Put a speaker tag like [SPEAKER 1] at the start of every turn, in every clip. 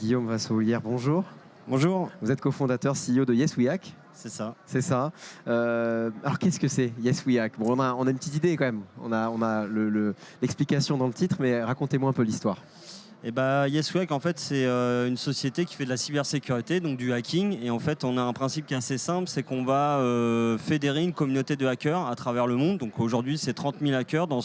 [SPEAKER 1] Guillaume Vassoulière, bonjour.
[SPEAKER 2] Bonjour.
[SPEAKER 1] Vous êtes cofondateur CEO de Yes We Hack.
[SPEAKER 2] C'est ça.
[SPEAKER 1] C'est ça. Alors qu'est-ce que c'est Yes We Hack? Bon, on a une petite idée quand même. On a l'explication dans le titre, mais racontez-moi un peu l'histoire.
[SPEAKER 2] Et Yes We Hack, en fait, c'est une société qui fait de la cybersécurité, donc du hacking. Et en fait, on a un principe qui est assez simple, c'est qu'on va fédérer une communauté de hackers à travers le monde. Donc aujourd'hui, c'est 30 000 hackers dans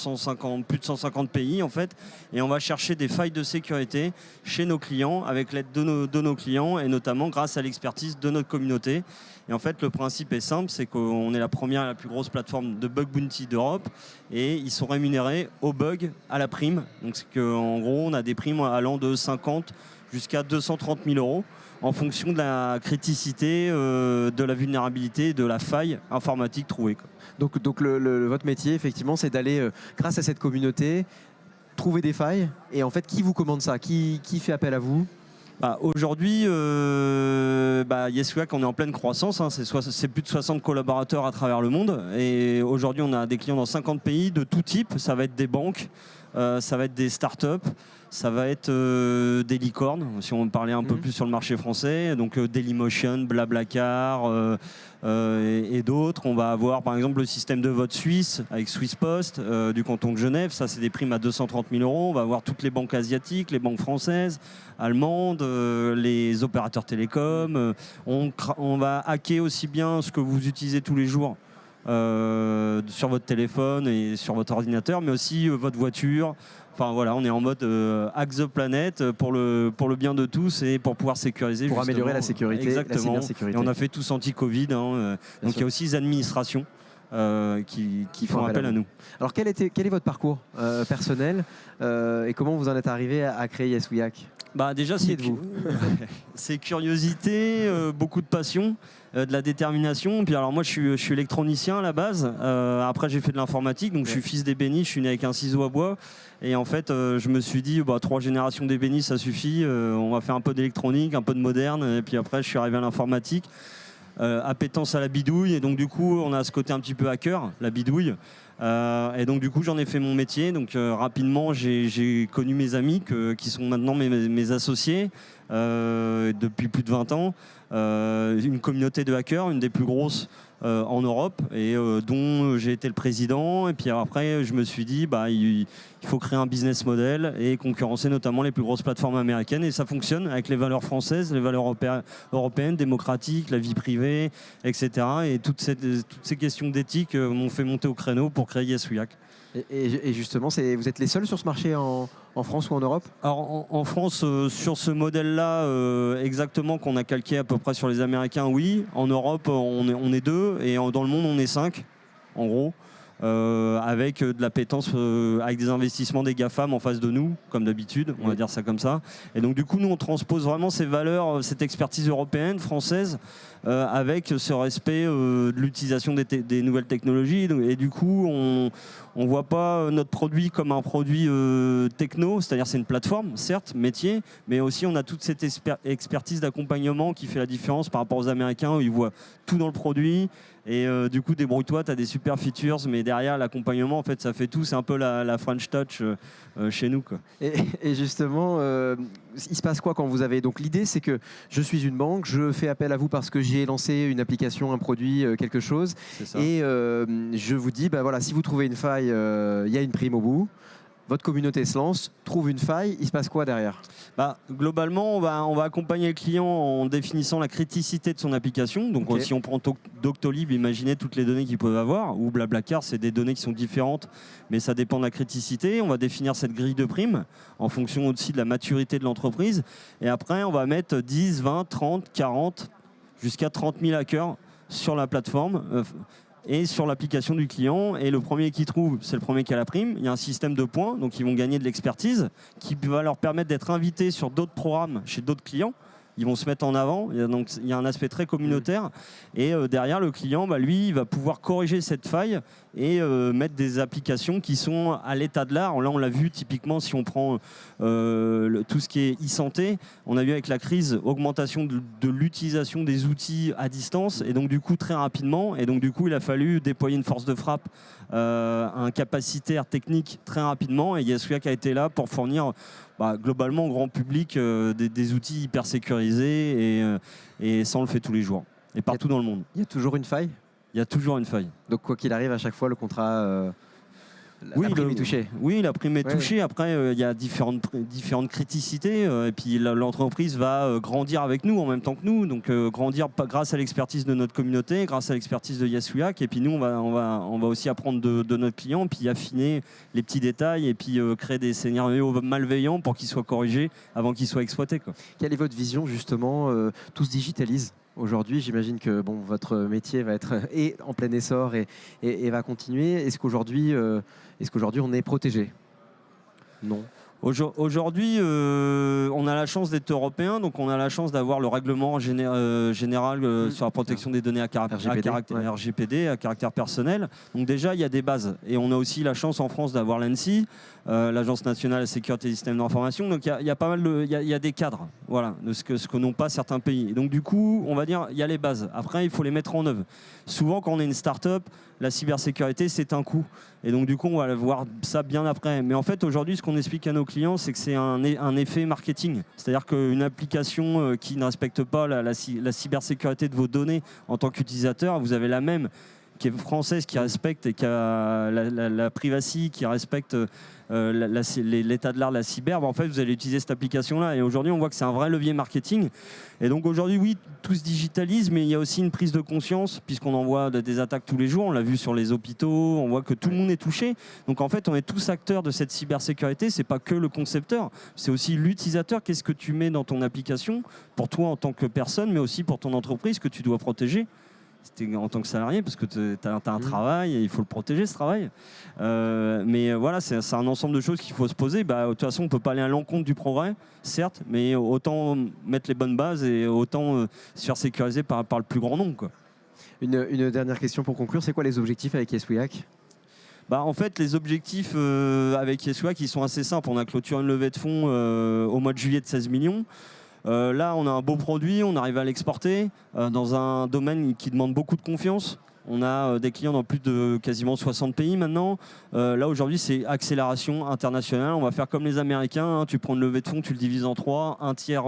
[SPEAKER 2] plus de 150 pays, en fait. Et on va chercher des failles de sécurité chez nos clients, avec l'aide de nos clients, et notamment grâce à l'expertise de notre communauté. Et en fait, le principe est simple, c'est qu'on est la première et la plus grosse plateforme de bug bounty d'Europe. Et ils sont rémunérés au bug, à la prime. Donc c'est qu'en gros, on a des primes allant de 50 jusqu'à 230 000 euros en fonction de la criticité, de la vulnérabilité, de la faille informatique trouvée.
[SPEAKER 1] Donc votre métier, effectivement, c'est d'aller, grâce à cette communauté, trouver des failles. Et en fait, qui vous commande ça? Qui fait appel à vous?
[SPEAKER 2] Aujourd'hui, Yes We Hack, on est en pleine croissance. Hein. C'est plus de 60 collaborateurs à travers le monde. Et aujourd'hui, on a des clients dans 50 pays de tout type. Ça va être des banques, ça va être des startups, ça va être des licornes, si on parlait un peu plus sur le marché français. Donc Dailymotion, Blablacar et d'autres. On va avoir par exemple le système de vote suisse avec Swisspost du canton de Genève. Ça, c'est des primes à 230 000 euros. On va avoir toutes les banques asiatiques, les banques françaises, allemandes, les opérateurs télécoms. On va hacker aussi bien ce que vous utilisez tous les jours sur votre téléphone et sur votre ordinateur, mais aussi votre voiture. Enfin voilà, on est en mode hack the planet pour le bien de tous et pour pouvoir sécuriser.
[SPEAKER 1] Pour améliorer la sécurité.
[SPEAKER 2] Exactement.
[SPEAKER 1] La cybersécurité.
[SPEAKER 2] Et on a fait tous anti-Covid. Hein, donc il y a aussi les administrations qui font appel à nous.
[SPEAKER 1] Alors quel est votre parcours personnel et comment vous en êtes arrivé à créer Yes We Hack?
[SPEAKER 2] Déjà, c'est curiosité, beaucoup de passion, de la détermination. Puis alors moi, je suis électronicien à la base. Après, j'ai fait de l'informatique, donc je suis fils d'ébéniste. Je suis né avec un ciseau à bois. Et en fait, je me suis dit, 3 générations d'ébénistes, ça suffit. On va faire un peu d'électronique, un peu de moderne. Et puis après, je suis arrivé à l'informatique. Appétence à la bidouille. Et donc du coup, on a ce côté un petit peu hacker, la bidouille. Et donc du coup j'en ai fait mon métier. Donc rapidement j'ai connu mes amis qui sont maintenant mes associés depuis plus de 20 ans. Une communauté de hackers, une des plus grosses en Europe et dont j'ai été le président. Et puis après je me suis dit il faut créer un business model et concurrencer notamment les plus grosses plateformes américaines. Et ça fonctionne avec les valeurs françaises, les valeurs européennes, démocratiques, la vie privée, etc. Et toutes ces questions d'éthique m'ont fait monter au créneau pour créer Yes We Hack.
[SPEAKER 1] Et justement, vous êtes les seuls sur ce marché en France ou en Europe?
[SPEAKER 2] Alors en France, sur ce modèle-là, exactement qu'on a calqué à peu près sur les Américains, oui. En Europe, on est 2 et dans le monde, on est 5, en gros. Avec de l'appétence, avec des investissements des GAFAM en face de nous, comme d'habitude, on va dire ça comme ça. Et donc du coup, nous, on transpose vraiment ces valeurs, cette expertise européenne, française, avec ce respect de l'utilisation des nouvelles technologies. Et du coup, on ne voit pas notre produit comme un produit techno, c'est-à-dire c'est une plateforme, certes, métier, mais aussi on a toute cette expertise d'accompagnement qui fait la différence par rapport aux Américains où ils voient tout dans le produit. Et du coup, débrouille-toi, tu as des super features, mais derrière, l'accompagnement, en fait, ça fait tout. C'est un peu la French Touch chez nous, quoi.
[SPEAKER 1] Et justement, il se passe quoi quand vous avez... Donc l'idée, c'est que je suis une banque, je fais appel à vous parce que j'ai lancé une application, un produit, quelque chose. Et je vous dis, voilà, si vous trouvez une faille, il y a une prime au bout. Votre communauté se lance, trouve une faille, il se passe quoi derrière?
[SPEAKER 2] Globalement, on va accompagner le client en définissant la criticité de son application. Donc si on prend Doctolib, imaginez toutes les données qu'ils peuvent avoir, ou Blablacar, c'est des données qui sont différentes, mais ça dépend de la criticité. On va définir cette grille de primes en fonction aussi de la maturité de l'entreprise. Et après, on va mettre 10, 20, 30, 40, jusqu'à 30 000 hackers sur la plateforme. Et sur l'application du client, et le premier qui trouve, c'est le premier qui a la prime. Il y a un système de points, donc ils vont gagner de l'expertise, qui va leur permettre d'être invités sur d'autres programmes chez d'autres clients. Ils vont se mettre en avant, donc il y a un aspect très communautaire. Et derrière, le client, lui, il va pouvoir corriger cette faille et mettre des applications qui sont à l'état de l'art. Là, on l'a vu typiquement si on prend tout ce qui est e-santé. On a vu avec la crise augmentation de l'utilisation des outils à distance et donc du coup très rapidement. Et donc du coup, il a fallu déployer une force de frappe, un capacitaire technique très rapidement. Et Yeswyak a été là pour fournir globalement au grand public des outils hyper sécurisés et ça on le fait tous les jours et partout dans le monde.
[SPEAKER 1] Il y a toujours une faille ?
[SPEAKER 2] Il y a toujours une faille.
[SPEAKER 1] Donc quoi qu'il arrive, à chaque fois le contrat, la prime est touchée.
[SPEAKER 2] Oui, la prime est touchée. Après, il y a différentes criticités et puis l'entreprise va grandir avec nous en même temps que nous. Donc grandir grâce à l'expertise de notre communauté, grâce à l'expertise de Yeswyak. Et puis nous, on va aussi apprendre de notre client, puis affiner les petits détails et puis créer des scénarios malveillants pour qu'ils soient corrigés avant qu'ils soient exploités, quoi.
[SPEAKER 1] Quelle est votre vision justement ? Tout se digitalise. Aujourd'hui, j'imagine que votre métier va être en plein essor et va continuer. Est-ce qu'aujourd'hui, on est protégé ? Non.
[SPEAKER 2] Aujourd'hui, on a la chance d'être européen, donc on a la chance d'avoir le règlement général sur la protection des données à caractère RGPD, à caractère personnel. Donc déjà, il y a des bases. Et on a aussi la chance en France d'avoir l'ANSSI, l'Agence nationale de la sécurité des systèmes d'information. Donc il y a pas mal il y a des cadres, voilà, de ce que n'ont pas certains pays. Et donc du coup, on va dire, il y a les bases. Après, il faut les mettre en œuvre. Souvent, quand on est une start-up, la cybersécurité, c'est un coût. Et donc, du coup, on va voir ça bien après. Mais en fait, aujourd'hui, ce qu'on explique à nos clients, c'est que c'est un effet marketing. C'est-à-dire qu'une application qui ne respecte pas la cybersécurité de vos données en tant qu'utilisateur, vous avez la même qui est française, qui respecte et qui a la privacy, qui respecte l'état de l'art de la cyber, en fait, vous allez utiliser cette application-là. Et aujourd'hui, on voit que c'est un vrai levier marketing. Et donc aujourd'hui, oui, tout se digitalise, mais il y a aussi une prise de conscience, puisqu'on en voit des attaques tous les jours. On l'a vu sur les hôpitaux, on voit que tout le monde est touché. Donc en fait, on est tous acteurs de cette cybersécurité. C'est pas que le concepteur, c'est aussi l'utilisateur. Qu'est-ce que tu mets dans ton application pour toi en tant que personne, mais aussi pour ton entreprise que tu dois protéger en tant que salarié, parce que tu as un travail et il faut le protéger, ce travail. Mais voilà, c'est un ensemble de choses qu'il faut se poser. De toute façon, on ne peut pas aller à l'encontre du progrès, certes, mais autant mettre les bonnes bases et autant se faire sécuriser par le plus grand nombre, quoi.
[SPEAKER 1] Une dernière question pour conclure, c'est quoi les objectifs avec Yeswyak ?
[SPEAKER 2] En fait, les objectifs avec Yeswyak, ils sont assez simples. On a clôturé une levée de fonds au mois de juillet de 16 millions. Là, on a un beau produit, on arrive à l'exporter dans un domaine qui demande beaucoup de confiance. On a des clients dans plus de quasiment 60 pays maintenant. Là, aujourd'hui, c'est accélération internationale. On va faire comme les Américains. Tu prends une levée de fonds, tu le divises en 3. Un tiers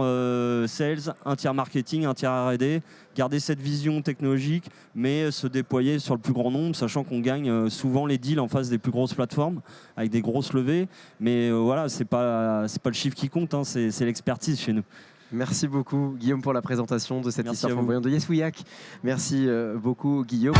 [SPEAKER 2] sales, un tiers marketing, un tiers R&D. Garder cette vision technologique, mais se déployer sur le plus grand nombre, sachant qu'on gagne souvent les deals en face des plus grosses plateformes, avec des grosses levées. Mais voilà, c'est pas le chiffre qui compte, hein, c'est l'expertise chez nous.
[SPEAKER 1] Merci beaucoup Guillaume pour la présentation de cette histoire flamboyante de Yeswyak. Merci beaucoup Guillaume.